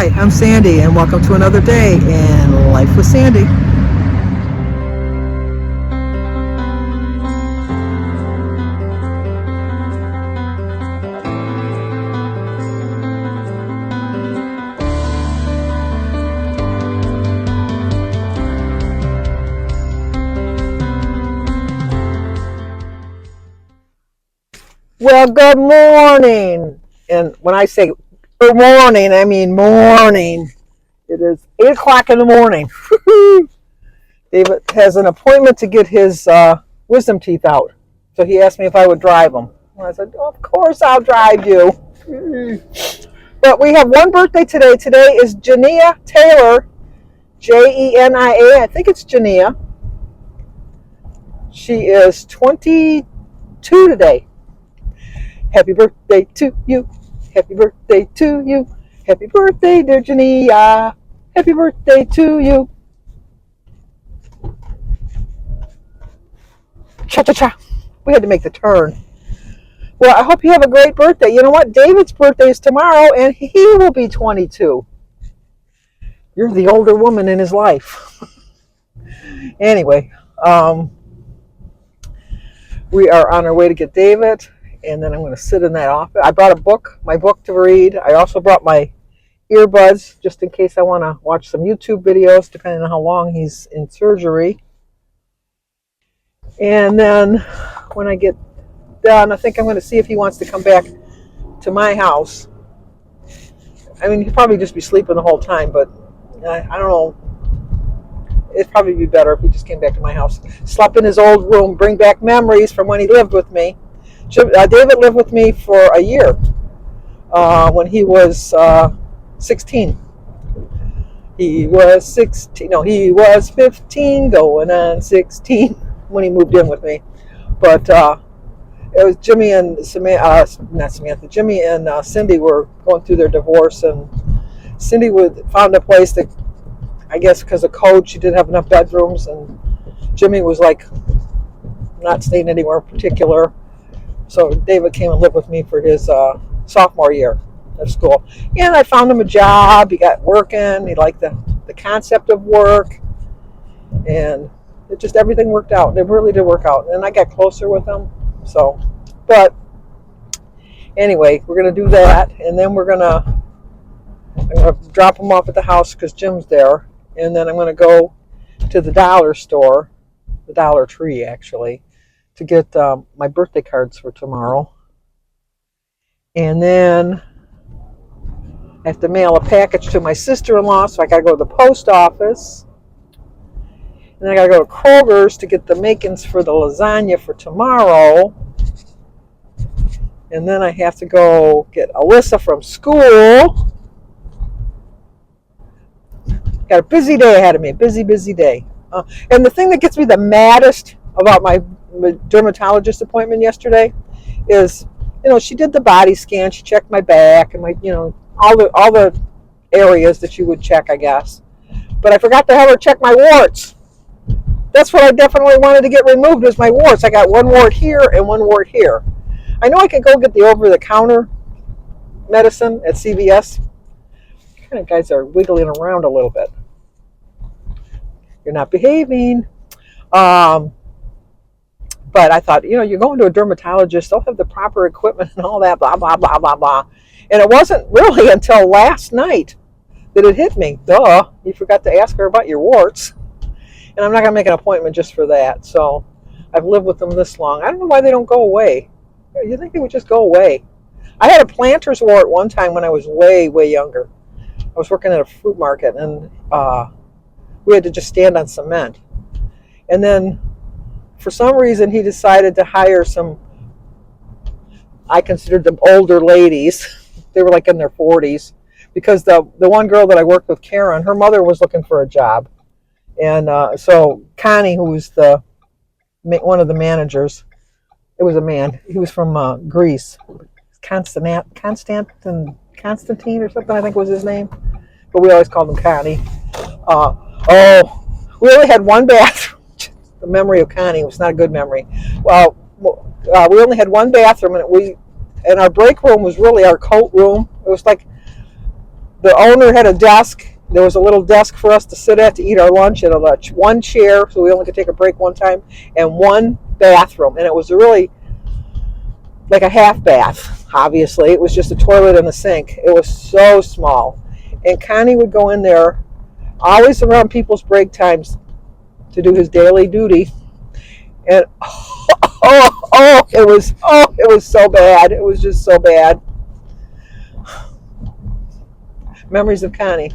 Hi, I'm Sandy, and welcome to another day in Life with Sandy. Well, good morning. And when I say good morning, I mean morning. It is 8 o'clock in the morning. David has an appointment to get his wisdom teeth out. So he asked me if I would drive him. And I said, of course I'll drive you. But we have one birthday today. Today is Jania Taylor, Jenia. I think it's Jania. She is 22 today. Happy birthday to you. Happy birthday to you. Happy birthday, dear Jania. Happy birthday to you. Cha-cha-cha. We had to make the turn. Well, I hope you have a great birthday. You know what? David's birthday is tomorrow, and he will be 22. You're the older woman in his life. Anyway, we are on our way to get David, and then I'm going to sit in that office. I brought my book to read. I also brought my earbuds, just in case I want to watch some YouTube videos, depending on how long he's in surgery. And then when I get done, I think I'm going to see if he wants to come back to my house. I mean, he'd probably just be sleeping the whole time, but I don't know. It'd probably be better if he just came back to my house. Slept in his old room, bring back memories from when he lived with me. David lived with me for a year when he was 16. He was 16. No, he was 15, going on 16 when he moved in with me. But it was Jimmy and Jimmy and Cindy were going through their divorce, and Cindy found a place that, I guess because of code, she didn't have enough bedrooms, and Jimmy was like not staying anywhere particular. So David came and lived with me for his sophomore year of school. And I found him a job. He got working. He liked the concept of work. And everything worked out. It really did work out. And I got closer with him. So, but anyway, we're going to do that. And then I'm going to drop him off at the house because Jim's there. And then I'm going to go to the dollar store, the Dollar Tree actually, to get my birthday cards for tomorrow. And then I have to mail a package to my sister-in-law, so I got to go to the post office. And then I got to go to Kroger's to get the makings for the lasagna for tomorrow. And then I have to go get Alyssa from school. Got a busy day ahead of me, busy day. And the thing that gets me the maddest about my dermatologist appointment yesterday is, she did the body scan, she checked my back and my, all the areas that you would check, I guess. But I forgot to have her check my warts. That's what I definitely wanted to get removed, is my warts. I got one wart here and one wart here. I know I could go get the over-the-counter medicine at CVS. Kind of guys are wiggling around a little bit. You're not behaving. But I thought, you're going to a dermatologist, they'll have the proper equipment and all that, blah, blah, blah, blah, blah. And it wasn't really until last night that it hit me. Duh, you forgot to ask her about your warts. And I'm not going to make an appointment just for that. So I've lived with them this long. I don't know why they don't go away. You think they would just go away? I had a planter's wart one time when I was way, way younger. I was working at a fruit market, and we had to just stand on cement. And then for some reason, he decided to hire some, I considered them older ladies. They were like in their 40s. Because the one girl that I worked with, Karen, her mother was looking for a job. And so Connie, who was one of the managers, it was a man. He was from Greece. Constantine or something, I think was his name. But we always called him Connie. We only had one bathroom. The memory of Connie was not a good memory. Well, we only had one bathroom, and our break room was really our coat room. It was like The owner had a desk. There was a little desk for us to sit at to eat our lunch, and one chair, so we only could take a break one time, and one bathroom. And it was really like a half bath, obviously. It was just a toilet and a sink. It was so small. And Connie would go in there, always around people's break times, to do his daily duty. And it was so bad. It was just so bad. Memories of Connie.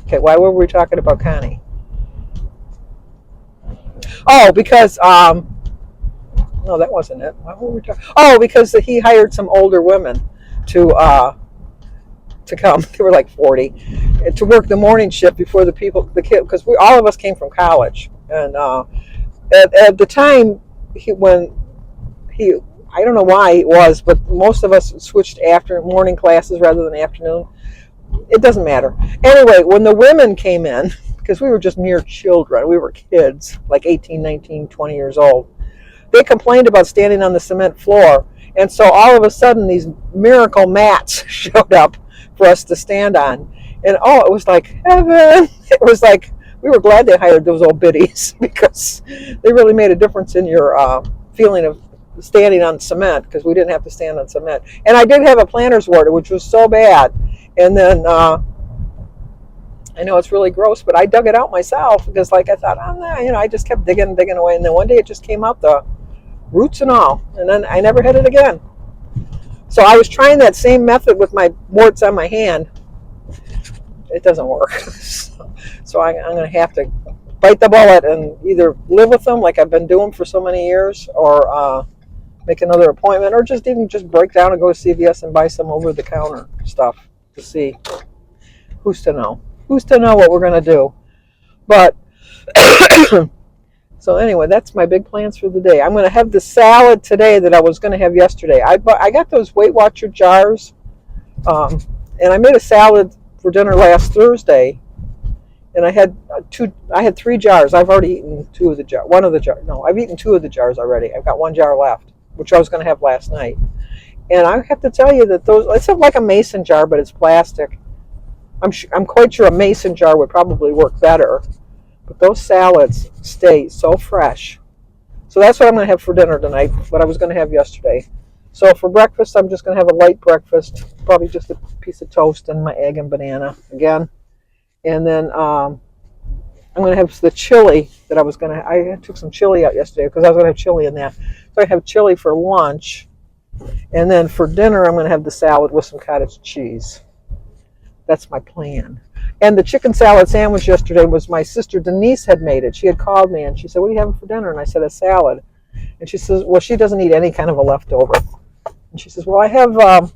Okay, why were we talking about Connie? Oh, because no, that wasn't it. Why were we talking? Oh, because he hired some older women to come. They were like 40, to work the morning shift before the kid, because all of us came from college, and at the time, I don't know why it was, but most of us switched after morning classes rather than afternoon. It doesn't matter. Anyway, when the women came in, because we were just mere children, we were kids, like 18, 19, 20 years old, they complained about standing on the cement floor. And so all of a sudden, these miracle mats showed up for us to stand on. And it was like heaven. It was like, we were glad they hired those old biddies, because they really made a difference in your feeling of standing on cement, because we didn't have to stand on cement. And I did have a plantar's wart, which was so bad. And then I know it's really gross, but I dug it out myself, because I thought, I just kept digging away. And then one day it just came out, the roots and all. And then I never had it again. So I was trying that same method with my warts on my hand. It doesn't work. So I'm going to have to bite the bullet and either live with them like I've been doing for so many years, or make another appointment, or just break down and go to CVS and buy some over-the-counter stuff to see. Who's to know? Who's to know what we're going to do? But so anyway, that's my big plans for the day. I'm going to have the salad today that I was going to have yesterday. I got those Weight Watcher jars, and I made a salad for dinner last Thursday, and I had 3 jars. I've already eaten 2 of the jars. One of the jars. No, I've eaten 2 of the jars already. I've got 1 jar left, which I was going to have last night. And I have to tell you that it's like a mason jar, but it's plastic. I'm quite sure a mason jar would probably work better. But those salads stay so fresh. So that's what I'm going to have for dinner tonight, what I was going to have yesterday. So for breakfast, I'm just going to have a light breakfast, probably just a piece of toast and my egg and banana again. And then I'm going to have the chili that I took some chili out yesterday because I was going to have chili in that. So I have chili for lunch. And then for dinner, I'm going to have the salad with some cottage cheese. That's my plan. And the chicken salad sandwich yesterday was my sister Denise had made it. She had called me and she said, "What are you having for dinner?" And I said, "A salad." And she says, "Well, she doesn't eat any kind of a leftover." And she says, "Well, I have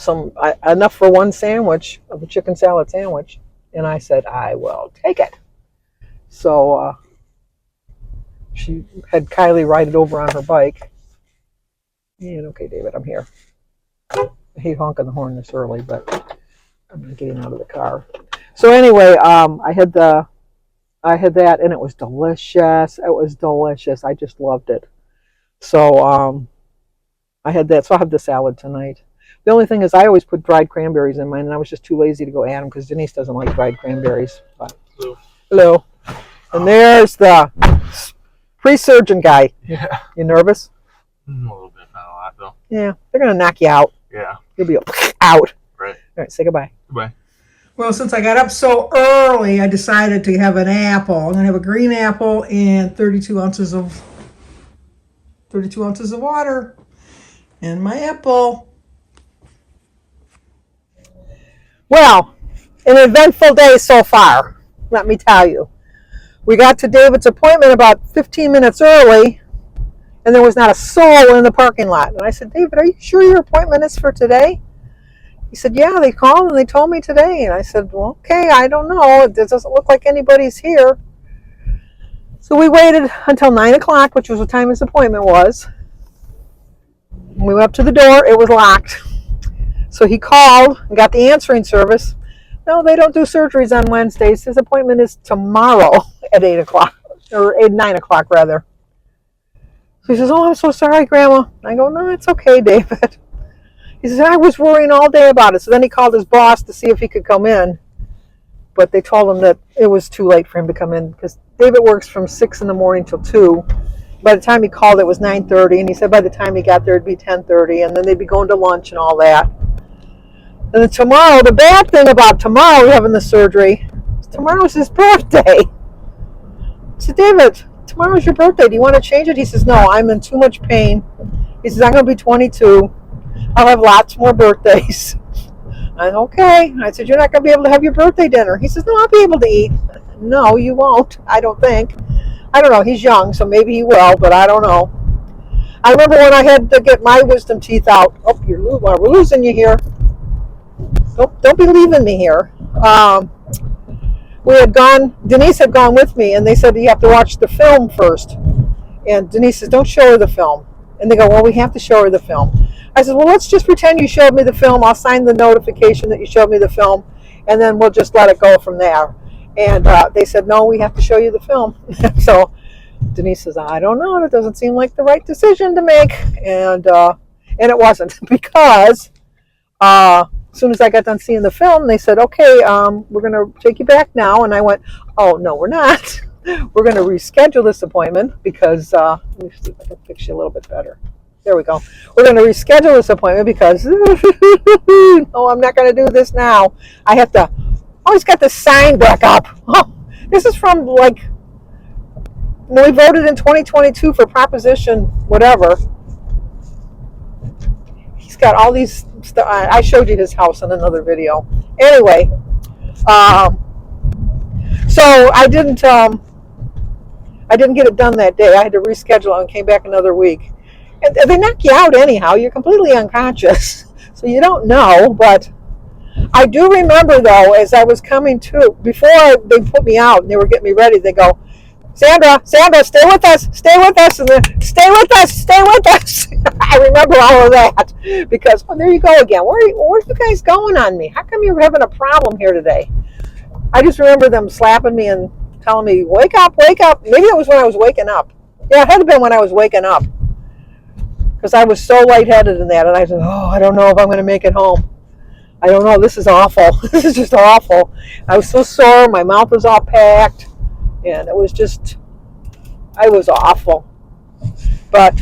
some enough for one sandwich of the chicken salad sandwich." And I said, "I will take it." So she had Kylie ride it over on her bike. And okay, David, I'm here. I hate honking the horn this early, but I'm not getting out of the car. So anyway, I had that, and it was delicious. It was delicious. I just loved it. So I had that. So I'll have the salad tonight. The only thing is, I always put dried cranberries in mine, and I was just too lazy to go add them because Denise doesn't like dried cranberries. But, hello. And there's the pre-surgeon guy. Yeah. You nervous? A little bit, not a lot though. Yeah, they're gonna knock you out. Yeah. You'll be out. Right. All right, say goodbye. Goodbye. Well, since I got up so early, I decided to have an apple. I'm gonna have a green apple and 32 ounces of water, and my apple. Well, an eventful day so far, let me tell you. We got to David's appointment about 15 minutes early, and there was not a soul in the parking lot. And I said, "David, are you sure your appointment is for today?" He said, "Yeah, they called and they told me today." And I said, "Well, okay, I don't know. It doesn't look like anybody's here." So we waited until 9 o'clock, which was the time his appointment was. When we went up to the door, it was locked. So he called and got the answering service. "No, they don't do surgeries on Wednesdays. His appointment is tomorrow at 8 o'clock, or 9 o'clock rather." So he says, "Oh, I'm so sorry, Grandma." I go, "No, it's okay, David." He says, I was worrying all day about it. So then he called his boss to see if he could come in. But they told him that it was too late for him to come in because David works from 6 in the morning till 2. By the time he called, it was 9:30, and he said by the time he got there, it'd be 10:30, and then they'd be going to lunch and all that. And then tomorrow, the bad thing about tomorrow having the surgery, is tomorrow's his birthday. I said, David, tomorrow's your birthday. Do you want to change it? He says, no, I'm in too much pain. He says, I'm going to be 22. I'll have lots more birthdays. I said, okay. I said, you're not going to be able to have your birthday dinner. He says, no, I'll be able to eat. No, you won't. I don't think. I don't know. He's young, so maybe he will, but I don't know. I remember when I had to get my wisdom teeth out. Oh, we're losing you here. Don't be leaving me here. Denise had gone with me, and they said you have to watch the film first. And Denise says, don't show her the film. And they go, well, we have to show her the film. I said, well, let's just pretend you showed me the film. I'll sign the notification that you showed me the film, and then we'll just let it go from there. And they said, no, we have to show you the film. So Denise says, I don't know. It doesn't seem like the right decision to make. And it wasn't because as soon as I got done seeing the film, they said, okay, we're going to take you back now. And I went, oh, no, we're not. We're going to reschedule this appointment because, let me see if I can fix you a little bit better. There we go. We're going to reschedule this appointment because, no, I'm not going to do this now. I have to, oh, he's got the sign back up. Oh, this is from like, when we voted in 2022 for proposition whatever. He's got all these stuff. I showed you his house in another video. Anyway, so I didn't get it done that day. I had to reschedule and came back another week. And they knock you out anyhow. You're completely unconscious, so you don't know. But I do remember, though, as I was coming to, before they put me out and they were getting me ready, they go, Sandra, stay with us, and then, stay with us. I remember all of that because, oh, there you go again. Where are you guys going on me? How come you're having a problem here today? I just remember them slapping me and telling me, wake up. Maybe it was when I was waking up. Yeah, it had to have been when I was waking up because I was so lightheaded in that. And I said, oh, I don't know if I'm going to make it home. I don't know. This is awful. This is just awful. I was so sore. My mouth was all packed. And it was awful. And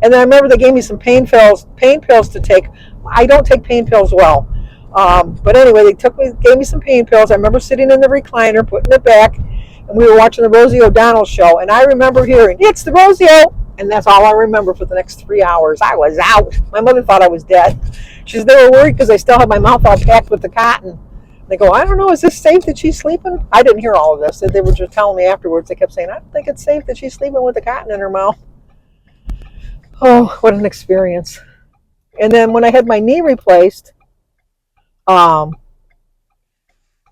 then I remember they gave me some pain pills to take. I don't take pain pills well. But anyway, gave me some pain pills. I remember sitting in the recliner, putting it back, and we were watching the Rosie O'Donnell show. And I remember hearing, it's the Rosie O! And that's all I remember for the next 3 hours. I was out. My mother thought I was dead. She said they were worried because I still had my mouth all packed with the cotton. They go, I don't know, is this safe that she's sleeping? I didn't hear all of this. They were just telling me afterwards. They kept saying, I don't think it's safe that she's sleeping with the cotton in her mouth. Oh, what an experience. And then when I had my knee replaced, I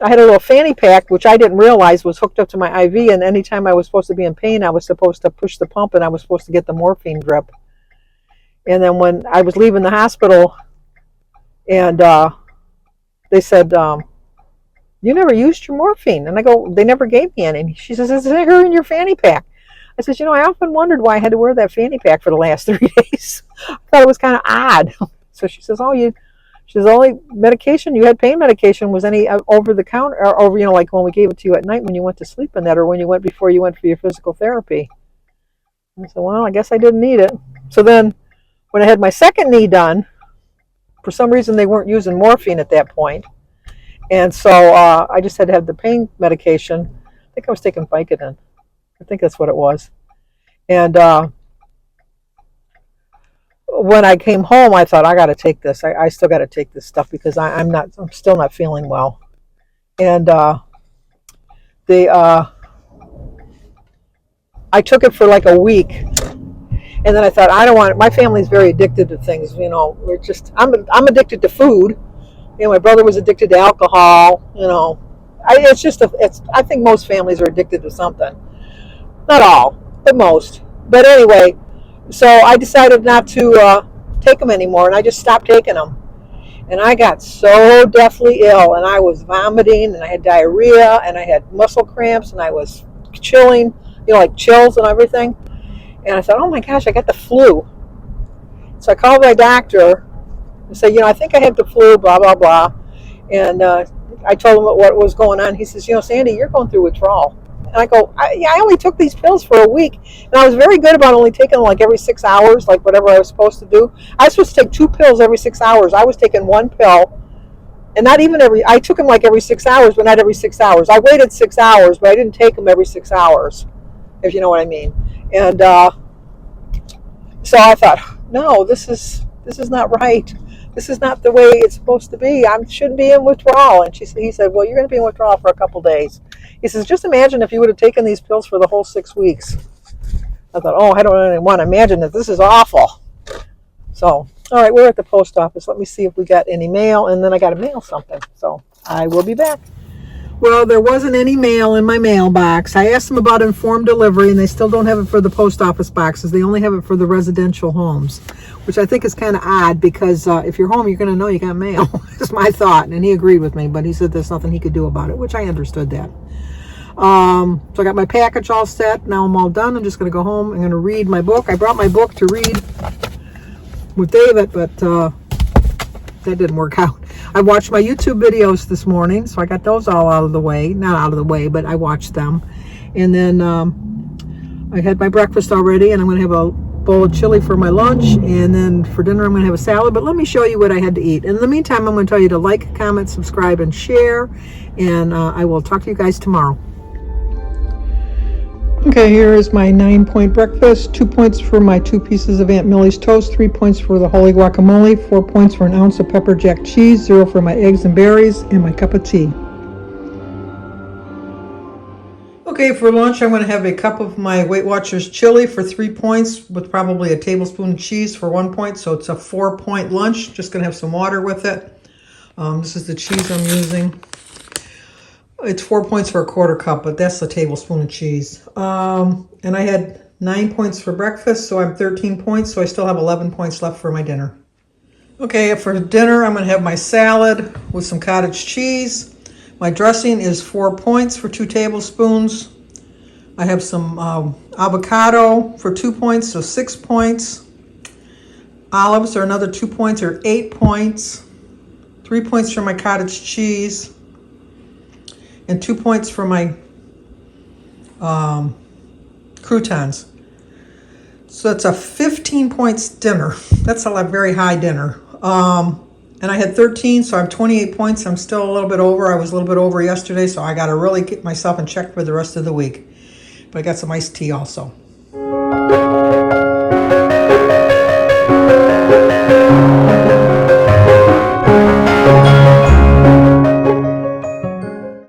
had a little fanny pack, which I didn't realize was hooked up to my IV. And anytime I was supposed to be in pain, I was supposed to push the pump and I was supposed to get the morphine drip. And then when I was leaving the hospital and they said, you never used your morphine. And I go, they never gave me any. She says, is it here in your fanny pack? I said, I often wondered why I had to wear that fanny pack for the last 3 days. I thought it was kind of odd. So she says, the only medication you had, pain medication, was any over the counter, or over, like when we gave it to you at night when you went to sleep in that, or before you went for your physical therapy. I said, well, I guess I didn't need it. So then when I had my second knee done, for some reason they weren't using morphine at that point. And so I just had to have the pain medication. I think I was taking Vicodin. I think that's what it was. And when I came home, I thought, I got to take this. I still got to take this stuff because I'm still not feeling well. And I took it for like a week. And then I thought, I don't want it. My family's very addicted to things. I'm addicted to food. My brother was addicted to alcohol. I think most families are addicted to something. Not all, but most. But anyway, so I decided not to take them anymore, and I just stopped taking them. And I got so deathly ill, and I was vomiting, and I had diarrhea, and I had muscle cramps, and I was chilling, like chills and everything. And I thought, oh my gosh, I got the flu. So I called my doctor, and say, I think I had the flu, blah, blah, blah. And I told him what was going on. He says, Sandy, you're going through withdrawal. And I go, yeah, I only took these pills for a week. And I was very good about only taking them like every 6 hours, like whatever I was supposed to do. I was supposed to take 2 pills every 6 hours. I was taking 1 pill. And not even I took them like every 6 hours, but not every 6 hours. I waited 6 hours, but I didn't take them every 6 hours, if you know what I mean. And so I thought, no, this is not right. This is not the way it's supposed to be. I shouldn't be in withdrawal. And he said, well, you're going to be in withdrawal for a couple days. He says, just imagine if you would have taken these pills for the whole 6 weeks. I thought, I don't even want to imagine that. This is awful. So, all right, we're at the post office. Let me see if we got any mail, and then I got to mail something. So I will be back. Well, there wasn't any mail in my mailbox. I asked them about informed delivery, and they still don't have it for the post office boxes. They only have it for the residential homes, which I think is kind of odd because if you're home, you're going to know you got mail. That's my thought, and he agreed with me, but he said there's nothing he could do about it, which I understood that. So I got my package all set. Now I'm all done. I'm just going to go home. I'm going to read my book. I brought my book to read with David, but that didn't work out. I watched my YouTube videos this morning, so I got those all out of the way. Not out of the way, but I watched them. And then I had my breakfast already, and I'm going to have a bowl of chili for my lunch. And then for dinner, I'm going to have a salad. But let me show you what I had to eat. And in the meantime, I'm going to tell you to like, comment, subscribe, and share. And I will talk to you guys tomorrow. Okay, here is my 9-point breakfast. 2 points for my 2 pieces of Aunt Millie's toast, 3 points for the holy guacamole, 4 points for an ounce of pepper jack cheese, 0 for my eggs and berries, and my cup of tea. Okay, for lunch I'm going to have a cup of my Weight Watchers chili for 3 points with probably a tablespoon of cheese for 1 point, so it's a 4-point lunch. Just going to have some water with it. This is the cheese I'm using. It's 4 points for a quarter cup, but that's a tablespoon of cheese. And I had 9 points for breakfast, so I'm 13 points, so I still have 11 points left for my dinner. Okay, for dinner, I'm going to have my salad with some cottage cheese. My dressing is 4 points for 2 tablespoons. I have some avocado for 2 points, so 6 points. Olives are another 2 points, or 8 points. 3 points for my cottage cheese. And 2 points for my croutons. So it's a 15 points dinner. That's a very high dinner. And I had 13, so I'm 28 points. I'm still a little bit over. I was a little bit over yesterday, so I got to really get myself in check for the rest of the week. But I got some iced tea also.